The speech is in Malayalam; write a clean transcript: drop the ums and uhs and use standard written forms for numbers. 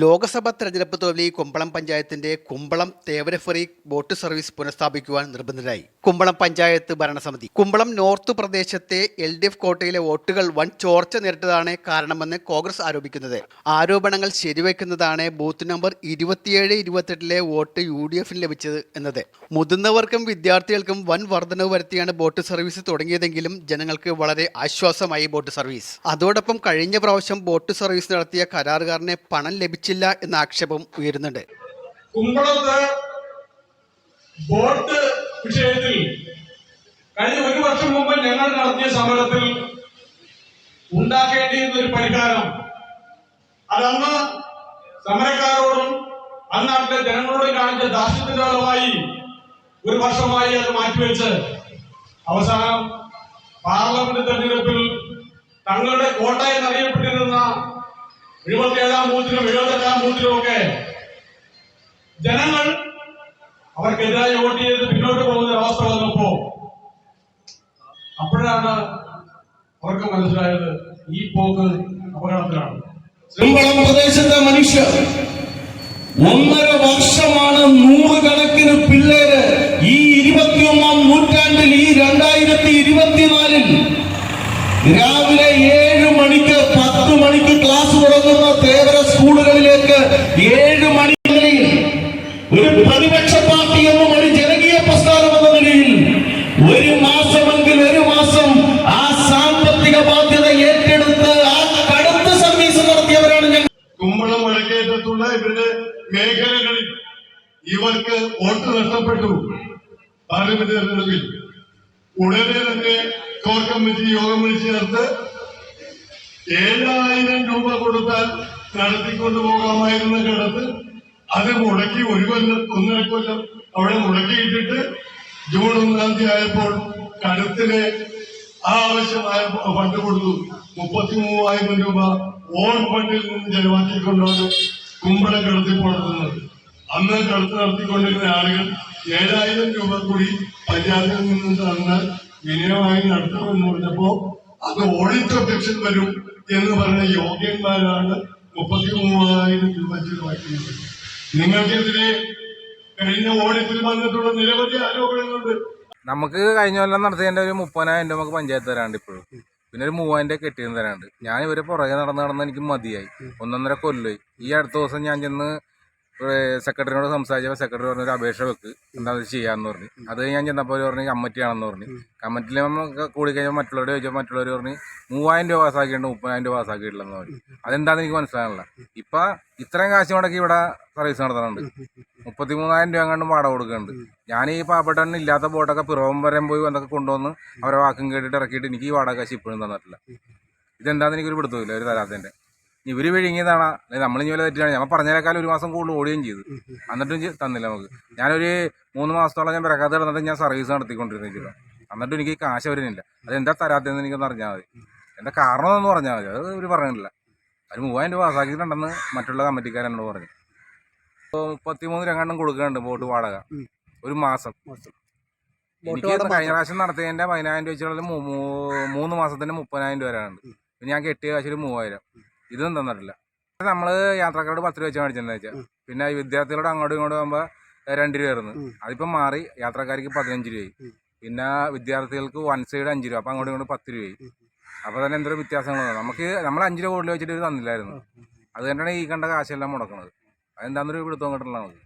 ലോക്സഭാ തെരഞ്ഞെടുപ്പ് തോൽവി കുമ്പളം പഞ്ചായത്തിന്റെ കുമ്പളം തേവരഫെറി ബോട്ട് സർവീസ് പുനഃസ്ഥാപിക്കുവാൻ നിർബന്ധിതരായി. കുമ്പളം പഞ്ചായത്ത് ഭരണസമിതി കുമ്പളം നോർത്ത് പ്രദേശത്തെ LDF കോട്ടയിലെ വോട്ടുകൾ വൻ ചോർച്ച നേരിട്ടതാണ് കാരണമെന്ന് കോൺഗ്രസ് ആരോപിക്കുന്നത്. ആരോപണങ്ങൾ ശരിവെക്കുന്നതാണ് ബൂത്ത് നമ്പർ 27-28 വോട്ട് UDF ലഭിച്ചത് എന്നത്. മുതിർന്നവർക്കും വിദ്യാർത്ഥികൾക്കും വൻ വർധനവ് വരുത്തിയാണ് ബോട്ട് സർവീസ് തുടങ്ങിയതെങ്കിലും ജനങ്ങൾക്ക് വളരെ ആശ്വാസമായി ബോട്ട് സർവീസ്. അതോടൊപ്പം കഴിഞ്ഞ പ്രാവശ്യം ബോട്ട് സർവീസ് നടത്തിയ കരാറുകാരനെ പണം ലഭിച്ചില്ല എന്ന ആക്ഷേപം ഉയരുന്നുണ്ട്. കുമ്പളത്ത് ബോട്ട് വിഷയത്തിൽ കഴിഞ്ഞ ഒരു വർഷം മുമ്പ് ഞങ്ങൾ നടത്തിയ സമരത്തിൽ ഉണ്ടാക്കേണ്ടിയിരുന്ന ഒരു പരിഹാരം അതന്ന് സമരക്കാരോടും അന്നാട്ടിലെ ജനങ്ങളോടും കാണിച്ച ദാർഷ്ട്യത്തിന്റെ ഫലമായി ഒരു വർഷമായി അത് മാറ്റിവെച്ച് അവസാനം പാർലമെന്റ് തെരഞ്ഞെടുപ്പിൽ തങ്ങളുടെ കോട്ട എന്നറിയപ്പെട്ടിരുന്ന 77-ാം ബൂത്തിലും 78-ാം ബൂത്തിലും ഒക്കെ ജനങ്ങൾ അവർക്കെതിരായി വോട്ട് ചെയ്ത് പിന്നോട്ട് പോകുന്ന അവസ്ഥ വന്നപ്പോ അപ്പോഴാണ് അവർക്ക് മനസ്സിലായത് ഈ പോക്ക് അപകടത്തിലാണ്. കുമ്പളം പ്രദേശത്തെ മനുഷ്യർ 1.5 വർഷമാണ് നൂറുകണക്കിന് പിള്ളേര് ഈ 21-ാം നൂറ്റാണ്ടിൽ ഈ 2024-ൽ രാവിലെ 7 മണിക്ക് 10 മണിക്ക് ക്ലാസ് തുടങ്ങുന്ന തേവര സ്കൂളുകളിലേക്ക് 7 മണികളിൽ ഒരു പ്രതിപക്ഷ പാർട്ടി എന്നും ഒരു ജനകീയ പ്രസ്ഥാനം എന്ന നിലയിൽ ഒരു മാസം ആ സാമ്പത്തിക ബാധ്യത ഏറ്റെടുത്ത് ആ കടുത്ത സർവീസ് നടത്തിയവരാണ് ഞങ്ങൾ. കുമ്പളം വടക്കേറ്റത്തുള്ള ഇവരുടെ മേഖലകളിൽ ഇവർക്ക് വോട്ട് നഷ്ടപ്പെട്ടു. പാർലമെന്റ് തെരഞ്ഞെടുപ്പിൽ ഉടനെ തന്നെ കോർ കമ്മിറ്റി യോഗം വിളിച്ചു ചേർത്ത് 7,000 രൂപ കൊടുത്താൽ നടത്തിക്കൊണ്ടു പോകാമായിരുന്ന കടത്ത് അത് മുടക്കി 1.5 കൊല്ലം അവിടെ മുടക്കിയിട്ടിട്ട് ജൂൺ 1-ാം തീയതി ആയപ്പോൾ കടത്തിന് ആവശ്യമായ ഫണ്ട് കൊടുത്തു. 33,000 രൂപ ഓൺ ഫണ്ടിൽ നിന്ന് ചെലവാക്കിക്കൊണ്ടാണ് കുമ്പളം കടത്തി നടത്തുന്നത്. അന്ന് കടത്ത് നടത്തിക്കൊണ്ടിരുന്ന ആളുകൾ 7,000 രൂപ കൂടി പഞ്ചായത്തിൽ നിന്ന് തന്നാൽ വിനയമായി നടത്തുമെന്ന് പറഞ്ഞപ്പോ അത് ഓഡിറ്റ് ഒബ്ജക്ഷൻ വരും എന്ന് പറഞ്ഞ യോഗ്യന്മാരാണ് 33,000 രൂപ ചെലവാക്കിയത്. നിങ്ങൾക്കെതിരെ കഴിഞ്ഞ ഓഡിറ്റിൽ വന്നിട്ടുള്ള നിരവധി ആരോപണങ്ങളുണ്ട്. നമുക്ക് കഴിഞ്ഞ കൊല്ലം നടത്തിയതിന്റെ ഒരു 30,000 രൂപ നമുക്ക് പഞ്ചായത്ത് തരാണ്ട് ഇപ്പോഴും, പിന്നെ ഒരു 3,000 കെട്ടിയും തരാണ്ട്. ഞാൻ ഇവരെ പുറകെ നടന്ന് എനിക്ക് മതിയായി. 1.5 കൊല്ലമായി. ഈ അടുത്ത ദിവസം ഞാൻ ചെന്ന് സെക്രട്ടറിനോട് സംസാരിച്ചപ്പോൾ സെക്രട്ടറി പറഞ്ഞൊരു അപേക്ഷ വെക്ക്, എന്താ ചെയ്യാന്ന് പറഞ്ഞു. അത് ഞാൻ ചെന്നപ്പോൾ പറഞ്ഞു കമ്മിറ്റിയാണെന്ന് പറഞ്ഞു. കമ്മിറ്റിയിൽ കൂടി കഴിഞ്ഞാൽ മറ്റുള്ളവർ ചോദിച്ചാൽ മറ്റുള്ളവർ പറഞ്ഞു 3,000 രൂപ പാസ്സാക്കിയിട്ടുണ്ട്, 30,000 രൂപ പാസ്സാക്കിയിട്ടില്ലെന്ന് പറഞ്ഞു. അതെന്താണെന്ന് എനിക്ക് മനസ്സിലാകണില്ല. ഇപ്പൊ ഇത്രയും കാശ് മുടക്കി ഇവിടെ സർവീസ് നടത്തുന്നുണ്ട്. 33,000 രൂപ കണ്ടും വാടക കൊടുക്കുന്നുണ്ട്. ഞാൻ ഈ പാവപ്പെട്ടവന് ഇല്ലാത്ത ബോട്ടൊക്കെ പിറവം വരെ പോയി എന്തൊക്കെ കൊണ്ടുവന്ന് അവരെ വാക്കും കേട്ടിട്ട് ഇറക്കിയിട്ട് എനിക്ക് ഈ വാടക കാശ് ഇപ്പോഴും തന്നിട്ടില്ല. ഇതെന്താണെന്ന് എനിക്കൊരു പിടുത്തമില്ല ഒരു തരാത്തതിന്റെ. ഇവര് വിഴുങ്ങിയതാണ്, നമ്മളിനി വല്ല തെറ്റിയാണ്. ഞാൻ പറഞ്ഞതിനേക്കാൾ 1 മാസം കൂടുതൽ ഓടുകയും ചെയ്തു, എന്നിട്ടും തന്നില്ല നമുക്ക്. ഞാനൊരു 3 മാസത്തോളം ഞാൻ പിറക്കാതെ കിടന്നിട്ട് ഞാൻ സർവീസ് നടത്തിക്കൊണ്ടിരുന്നില്ല. എന്നിട്ടും എനിക്ക് കാശ് വരുന്നില്ല. അതെന്താ തരാത്തതെന്ന് എനിക്കൊന്ന് അറിഞ്ഞാൽ മതി. എന്താ കാരണം എന്ന് പറഞ്ഞാൽ മതി. അത് ഇവർ പറഞ്ഞില്ല. ഒരു 3,000 രൂപ പാസ്സാക്കിയിട്ടുണ്ടെന്ന് മറ്റുള്ള കമ്മിറ്റിക്കാരെന്നോട് പറഞ്ഞു. ഇപ്പോൾ 33 രൂപ കൊടുക്കുന്നുണ്ട് ബോട്ട് വാടക ഒരു മാസം. എനിക്ക് കഴിഞ്ഞ പ്രാവശ്യം നടത്തിയതിന്റെ 10,000 രൂപ വെച്ചുള്ള 3 മാസത്തിന്റെ 30,000 രൂപ വരാനുണ്ട്. പിന്നെ ഞാൻ കെട്ടിയ കാശ് ഒരു 3,000. ഇതൊന്നും തന്നിട്ടില്ല. നമ്മള് യാത്രക്കാരോട് 10 രൂപ വെച്ച് മേടിച്ചെന്ന് വെച്ചാൽ, പിന്നെ വിദ്യാർത്ഥികളോട് അങ്ങോട്ടും ഇങ്ങോട്ടും പോകുമ്പോൾ 2 രൂപയായിരുന്നു. അതിപ്പം മാറി യാത്രക്കാർക്ക് 15 രൂപയായി. പിന്നെ വിദ്യാർത്ഥികൾക്ക് 1 സൈഡ് 5 രൂപ, അപ്പം അങ്ങോട്ടും ഇങ്ങോട്ടും 10 രൂപയായി. അപ്പോൾ തന്നെ എന്തൊരു വ്യത്യാസങ്ങളാണ്. നമ്മൾ 5 രൂപ കൂടുതൽ വെച്ചിട്ട് തന്നില്ലായിരുന്നു. അത് തന്നെയാണ് ഈ കണ്ട കാശെല്ലാം മുടക്കുന്നത്. അതെന്താണെന്നൊരു പിടുത്തം കിട്ടണില്ല നമുക്ക്.